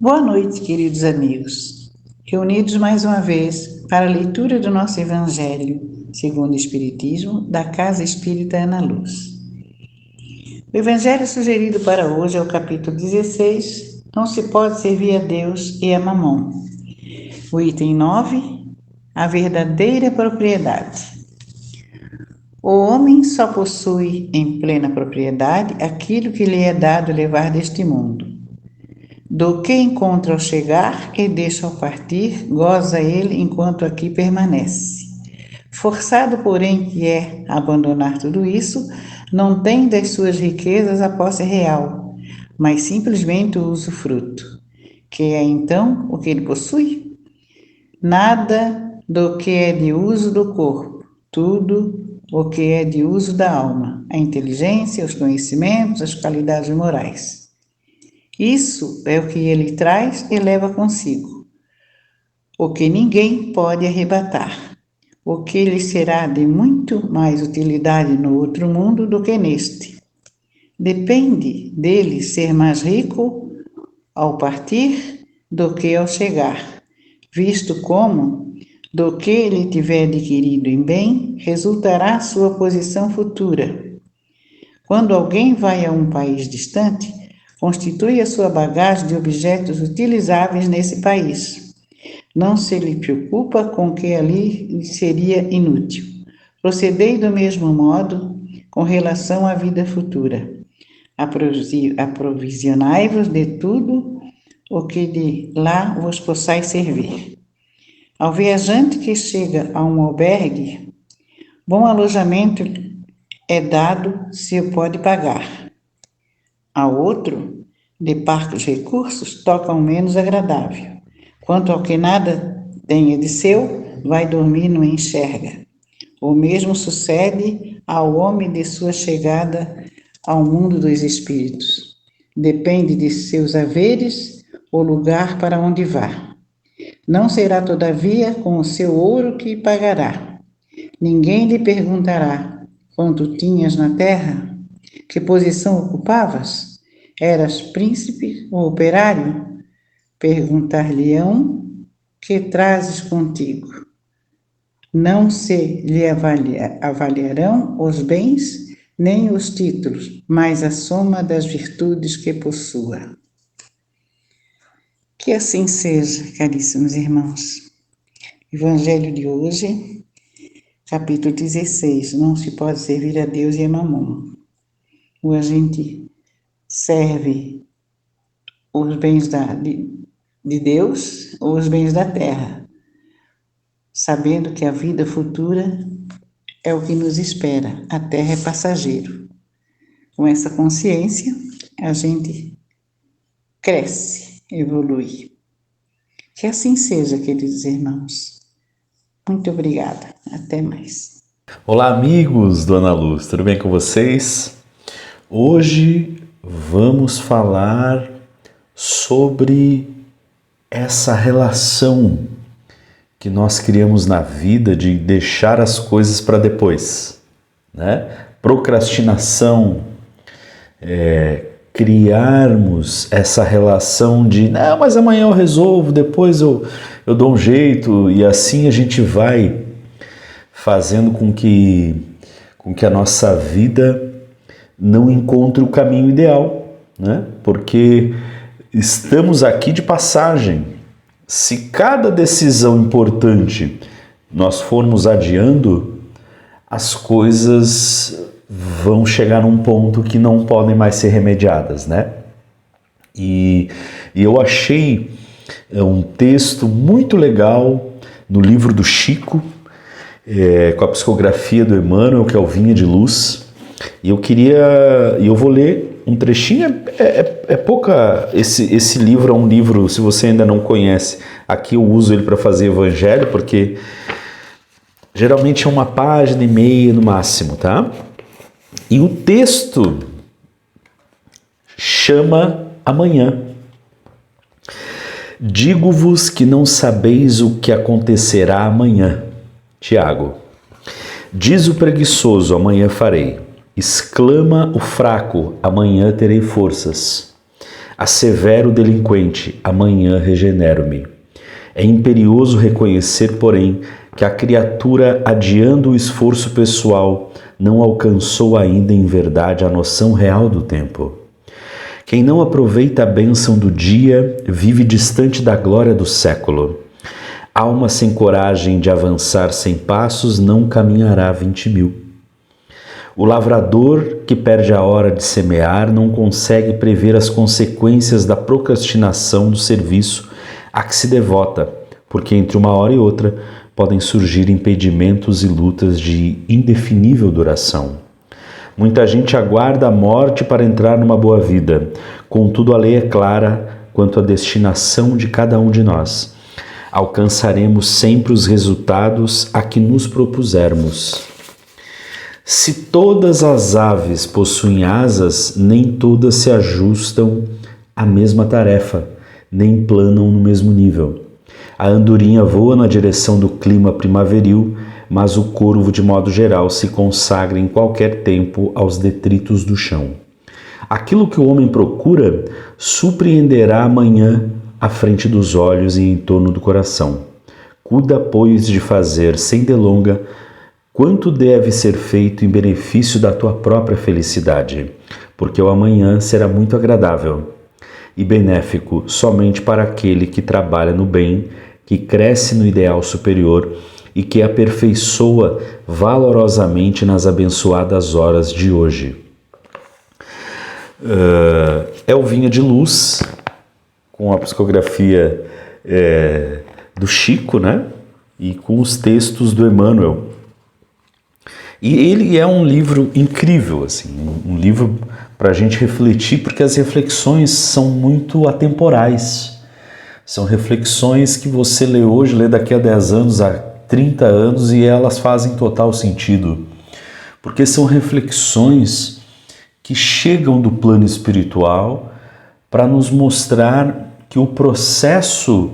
Boa noite, queridos amigos. Reunidos mais uma vez para a leitura do nosso Evangelho, segundo o Espiritismo, da Casa Espírita Ana Luz. O Evangelho sugerido para hoje é o capítulo 16, Não se pode servir a Deus e a Mamon. O item 9, a verdadeira propriedade. O homem só possui em plena propriedade aquilo que lhe é dado levar deste mundo. Do que encontra ao chegar e deixa ao partir, goza ele enquanto aqui permanece. Forçado, porém, que é a abandonar tudo isso, não tem das suas riquezas a posse real, mas simplesmente o usufruto, que é então o que ele possui? Nada do que é de uso do corpo, tudo o que é de uso da alma, a inteligência, os conhecimentos, as qualidades morais. Isso é o que ele traz e leva consigo, o que ninguém pode arrebatar, o que lhe será de muito mais utilidade no outro mundo do que neste. Depende dele ser mais rico ao partir do que ao chegar, visto como, do que ele tiver adquirido em bem, resultará sua posição futura. Quando alguém vai a um país distante, constitui a sua bagagem de objetos utilizáveis nesse país. Não se lhe preocupa com o que ali seria inútil. Procedei do mesmo modo com relação à vida futura. Aprovisionai-vos de tudo o que de lá vos possais servir. Ao viajante que chega a um albergue, bom alojamento é dado se o pode pagar. A outro, de parcos recursos, toca um menos agradável. Quanto ao que nada tenha de seu, vai dormir no enxerga. O mesmo sucede ao homem de sua chegada ao mundo dos espíritos. Depende de seus haveres o lugar para onde vá. Não será, todavia, com o seu ouro que pagará. Ninguém lhe perguntará quanto tinhas na terra, que posição ocupavas? Eras príncipe ou operário? Perguntar-lhe-ão que trazes contigo. Não se lhe avaliarão os bens nem os títulos, mas a soma das virtudes que possua. Que assim seja, caríssimos irmãos. Evangelho de hoje, capítulo 16. Não se pode servir a Deus e a Mamon. Ou a gente serve os bens de Deus ou os bens da terra, sabendo que a vida futura é o que nos espera, a terra é passageiro. Com essa consciência, a gente cresce, evolui. Que assim seja, queridos irmãos. Muito obrigada. Até mais. Olá, amigos do Ana Luz, tudo bem com vocês? Hoje vamos falar sobre essa relação que nós criamos na vida de deixar as coisas para depois, né? Procrastinação, criarmos essa relação de não, mas amanhã eu resolvo, depois eu dou um jeito, e assim a gente vai fazendo com que a nossa vida não encontre o caminho ideal, né? Porque estamos aqui de passagem. Se cada decisão importante nós formos adiando, as coisas vão chegar num ponto que não podem mais ser remediadas, né? E eu achei um texto muito legal no livro do Chico, com a psicografia do Emmanuel, que é o Vinha de Luz. E eu vou ler um trechinho, é pouca, esse livro é um livro, se você ainda não conhece, aqui eu uso ele para fazer evangelho, porque geralmente é 1,5 página no máximo, tá? E o texto chama Amanhã. Digo-vos que não sabeis o que acontecerá amanhã. Tiago. Diz o preguiçoso, amanhã farei. Exclama o fraco, amanhã terei forças. Assevero o delinquente, amanhã regenero-me. É imperioso reconhecer, porém, que a criatura, adiando o esforço pessoal, não alcançou ainda em verdade a noção real do tempo. Quem não aproveita a bênção do dia vive distante da glória do século. Alma sem coragem de avançar 100 passos não caminhará 20.000. O lavrador que perde a hora de semear não consegue prever as consequências da procrastinação do serviço a que se devota, porque entre uma hora e outra podem surgir impedimentos e lutas de indefinível duração. Muita gente aguarda a morte para entrar numa boa vida, contudo a lei é clara quanto à destinação de cada um de nós. Alcançaremos sempre os resultados a que nos propusermos. Se todas as aves possuem asas, nem todas se ajustam à mesma tarefa, nem planam no mesmo nível. A andorinha voa na direção do clima primaveril, mas o corvo, de modo geral, se consagra em qualquer tempo aos detritos do chão. Aquilo que o homem procura surpreenderá amanhã à frente dos olhos e em torno do coração. Cuida, pois, de fazer, sem delonga, quanto deve ser feito em benefício da tua própria felicidade, porque o amanhã será muito agradável e benéfico somente para aquele que trabalha no bem, que cresce no ideal superior e que aperfeiçoa valorosamente nas abençoadas horas de hoje. Elvinha de Luz, com a psicografia do Chico, né? E com os textos do Emmanuel. E ele é um livro incrível, assim, um livro para a gente refletir, porque as reflexões são muito atemporais. São reflexões que você lê hoje, lê daqui a 10 anos, a 30 anos, e elas fazem total sentido. Porque são reflexões que chegam do plano espiritual para nos mostrar que o processo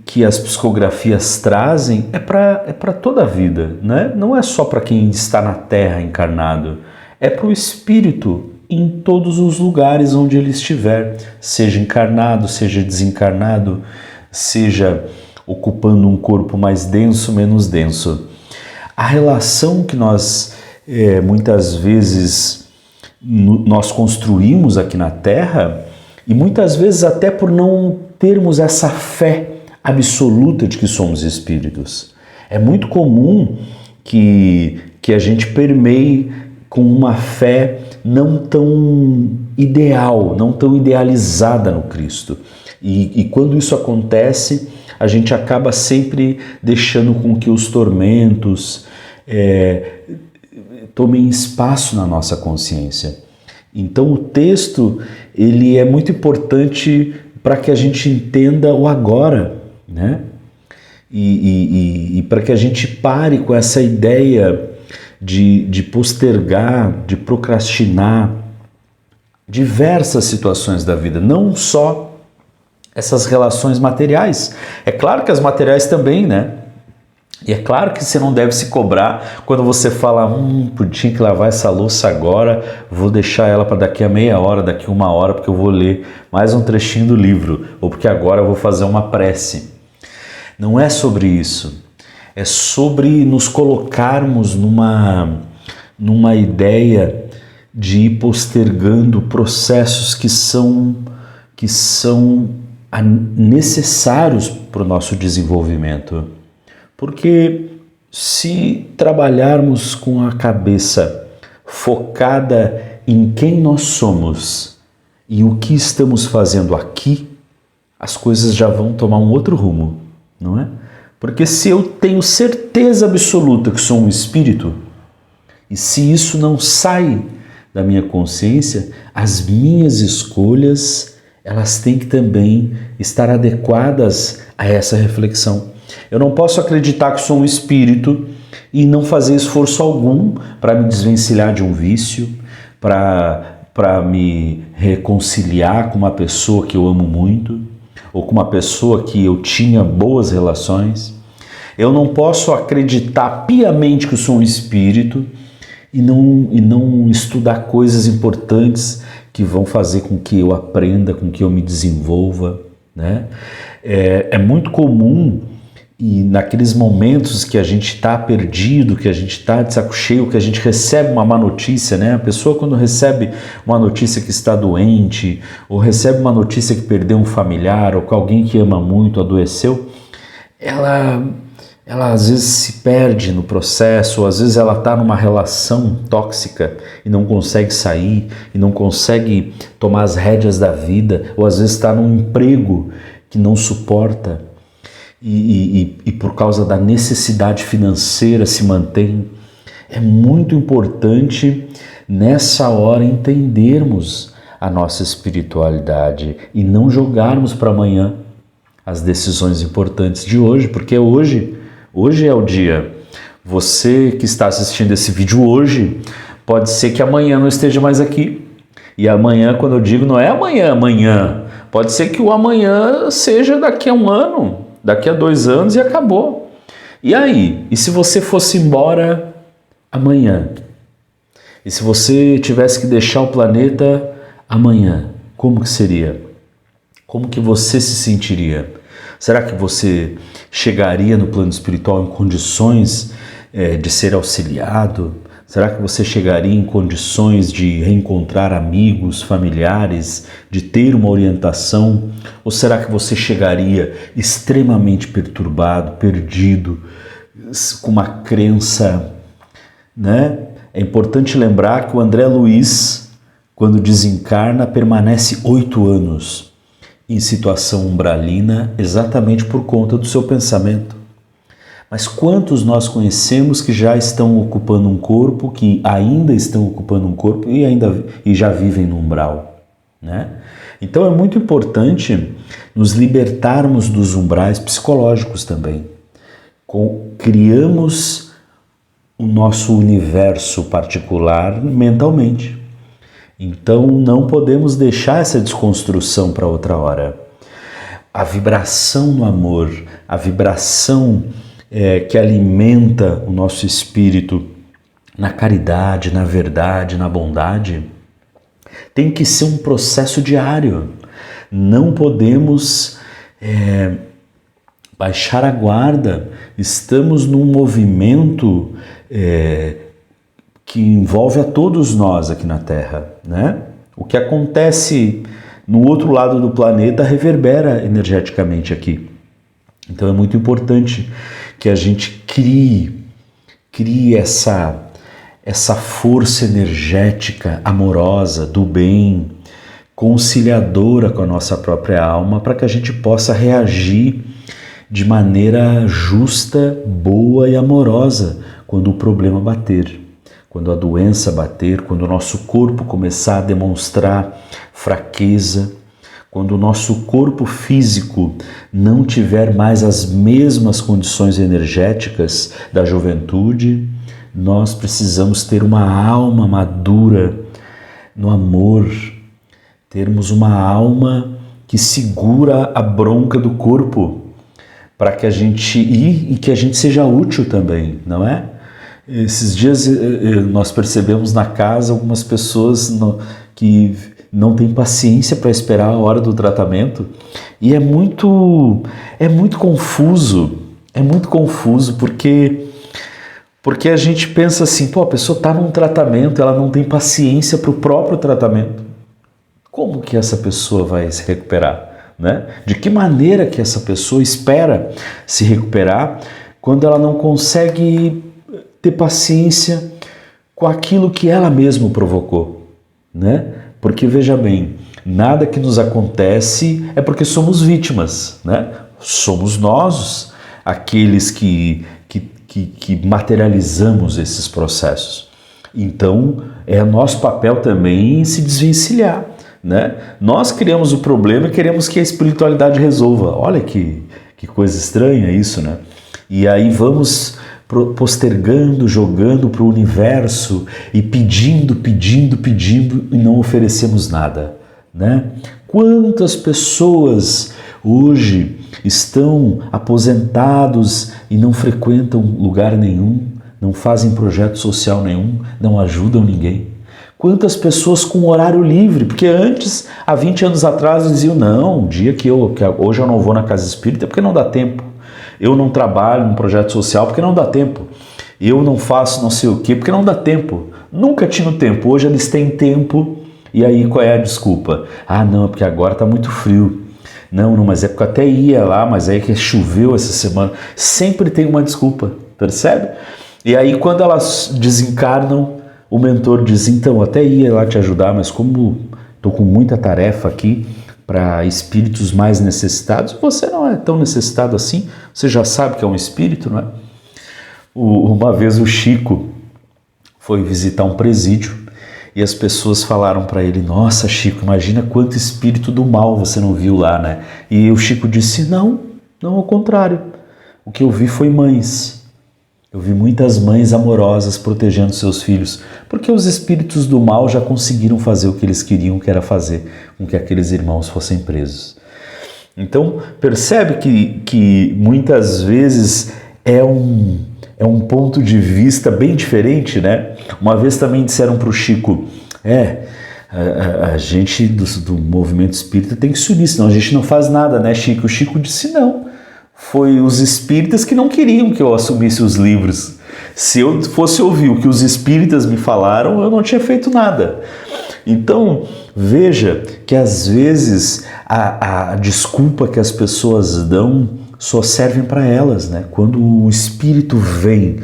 que as psicografias trazem é para toda a vida, né? Não é só para quem está na Terra encarnado, é para o espírito em todos os lugares onde ele estiver, seja encarnado, seja desencarnado, seja ocupando um corpo mais denso, menos denso. A relação que nós muitas vezes nós construímos aqui na Terra, e muitas vezes até por não termos essa fé absoluta de que somos espíritos. É muito comum que a gente permeie com uma fé não tão ideal, não tão idealizada no Cristo. E quando isso acontece, a gente acaba sempre deixando com que os tormentos tomem espaço na nossa consciência. Então o texto ele é muito importante para que a gente entenda o agora, né? E para que a gente pare com essa ideia de postergar, de procrastinar diversas situações da vida, não só essas relações materiais. É claro que as materiais também, né? E é claro que você não deve se cobrar quando você fala, tinha que lavar essa louça agora, vou deixar ela para daqui a meia hora, daqui a 1 hora, porque eu vou ler mais um trechinho do livro, ou porque agora eu vou fazer uma prece. Não é sobre isso. É sobre nos colocarmos numa ideia de ir postergando processos que são necessários para o nosso desenvolvimento. Porque se trabalharmos com a cabeça focada em quem nós somos e o que estamos fazendo aqui, as coisas já vão tomar um outro rumo, não é? Porque se eu tenho certeza absoluta que sou um espírito, e se isso não sai da minha consciência, as minhas escolhas, elas têm que também estar adequadas a essa reflexão. Eu não posso acreditar que sou um espírito e não fazer esforço algum para me desvencilhar de um vício, para me reconciliar com uma pessoa que eu amo muito, ou com uma pessoa que eu tinha boas relações. Eu não posso acreditar piamente que eu sou um espírito e não estudar coisas importantes que vão fazer com que eu aprenda, com que eu me desenvolva, né? É muito comum, e naqueles momentos que a gente está perdido, que a gente está de saco cheio, que a gente recebe uma má notícia, né? A pessoa, quando recebe uma notícia que está doente, ou recebe uma notícia que perdeu um familiar, ou que alguém que ama muito adoeceu, ela às vezes se perde no processo, ou às vezes ela está numa relação tóxica e não consegue sair, e não consegue tomar as rédeas da vida, ou às vezes está num emprego que não suporta, e por causa da necessidade financeira se mantém. É muito importante nessa hora entendermos a nossa espiritualidade e não jogarmos para amanhã as decisões importantes de hoje, porque hoje é o dia. Você que está assistindo esse vídeo hoje, pode ser que amanhã não esteja mais aqui. E amanhã, quando eu digo, não é amanhã. Pode ser que o amanhã seja daqui a 1 ano, daqui a 2 anos e acabou. E aí? E se você fosse embora amanhã? E se você tivesse que deixar o planeta amanhã? Como que seria? Como que você se sentiria? Será que você chegaria no plano espiritual em condições de ser auxiliado? Será que você chegaria em condições de reencontrar amigos, familiares, de ter uma orientação? Ou será que você chegaria extremamente perturbado, perdido, com uma crença, né? É importante lembrar que o André Luiz, quando desencarna, permanece 8 anos em situação umbralina, exatamente por conta do seu pensamento. Mas quantos nós conhecemos que já estão ocupando um corpo, que ainda estão ocupando um corpo e já vivem no umbral, né? Então é muito importante nos libertarmos dos umbrais psicológicos também. Criamos o nosso universo particular mentalmente. Então não podemos deixar essa desconstrução para outra hora. A vibração no amor, a vibração que alimenta o nosso espírito na caridade, na verdade, na bondade, tem que ser um processo diário. Não podemos baixar a guarda. Estamos num movimento que envolve a todos nós aqui na Terra, né? O que acontece no outro lado do planeta reverbera energeticamente aqui. Então é muito importante que a gente crie essa força energética amorosa, do bem, conciliadora com a nossa própria alma, para que a gente possa reagir de maneira justa, boa e amorosa quando o problema bater, quando a doença bater, quando o nosso corpo começar a demonstrar fraqueza, quando o nosso corpo físico não tiver mais as mesmas condições energéticas da juventude, nós precisamos ter uma alma madura no amor, termos uma alma que segura a bronca do corpo, para que a gente e que a gente seja útil também, não é? Esses dias nós percebemos na casa algumas pessoas que não tem paciência para esperar a hora do tratamento, e é muito confuso, porque a gente pensa assim, a pessoa está num tratamento, ela não tem paciência para o próprio tratamento. Como que essa pessoa vai se recuperar, né? De que maneira que essa pessoa espera se recuperar quando ela não consegue ter paciência com aquilo que ela mesma provocou, né? Porque, veja bem, nada que nos acontece é porque somos vítimas, né? Somos nós aqueles que materializamos esses processos. Então, é nosso papel também se desvencilhar, né? Nós criamos o problema e queremos que a espiritualidade resolva. Olha que coisa estranha isso, né? E aí vamos postergando, jogando para o universo e pedindo e não oferecemos nada, né? Quantas pessoas hoje estão aposentados e não frequentam lugar nenhum, não fazem projeto social nenhum, não ajudam ninguém? Quantas pessoas com horário livre? Porque antes, há 20 anos atrás, diziam, não, o dia que hoje eu não vou na casa espírita porque não dá tempo. Eu não trabalho num projeto social porque não dá tempo. Eu não faço não sei o quê porque não dá tempo. Nunca tinha tempo. Hoje eles têm tempo. E aí qual é a desculpa? Ah, não, é porque agora está muito frio. Não, mas é porque eu até ia lá, mas aí que choveu essa semana. Sempre tem uma desculpa, percebe? E aí quando elas desencarnam, o mentor diz, então, até ia lá te ajudar, mas como estou com muita tarefa aqui para espíritos mais necessitados, você não é tão necessitado assim, você já sabe que é um espírito, não é? Uma vez o Chico foi visitar um presídio e as pessoas falaram para ele, nossa Chico, imagina quanto espírito do mal você não viu lá, né? E o Chico disse, não, ao contrário, o que eu vi foi mães. Eu vi muitas mães amorosas protegendo seus filhos, porque os espíritos do mal já conseguiram fazer o que eles queriam, que era fazer com que aqueles irmãos fossem presos. Então, percebe que muitas vezes é um ponto de vista bem diferente, né? Uma vez também disseram para o Chico, a gente do movimento espírita tem que se unir, senão a gente não faz nada, né, Chico? O Chico disse não. Foi os espíritas que não queriam que eu assumisse os livros. Se eu fosse ouvir o que os espíritas me falaram, eu não tinha feito nada. Então, veja que às vezes a desculpa que as pessoas dão só servem para elas, né? Quando o espírito vem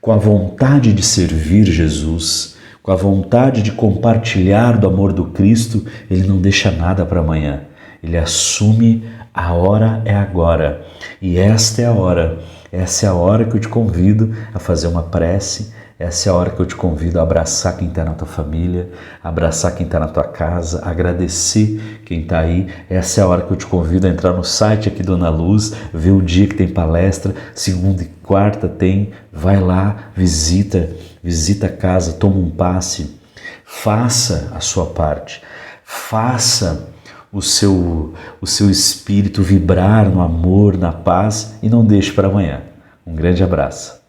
com a vontade de servir Jesus, com a vontade de compartilhar do amor do Cristo, ele não deixa nada para amanhã. Ele assume a hora é agora. E esta é a hora. Essa é a hora que eu te convido a fazer uma prece. Essa é a hora que eu te convido a abraçar quem está na tua família, abraçar quem está na tua casa, agradecer quem está aí. Essa é a hora que eu te convido a entrar no site aqui do Ana Luz, ver o dia que tem palestra, segunda e quarta tem, vai lá, visita a casa, toma um passe, faça a sua parte, faça o seu espírito vibrar no amor, na paz e não deixe para amanhã. Um grande abraço.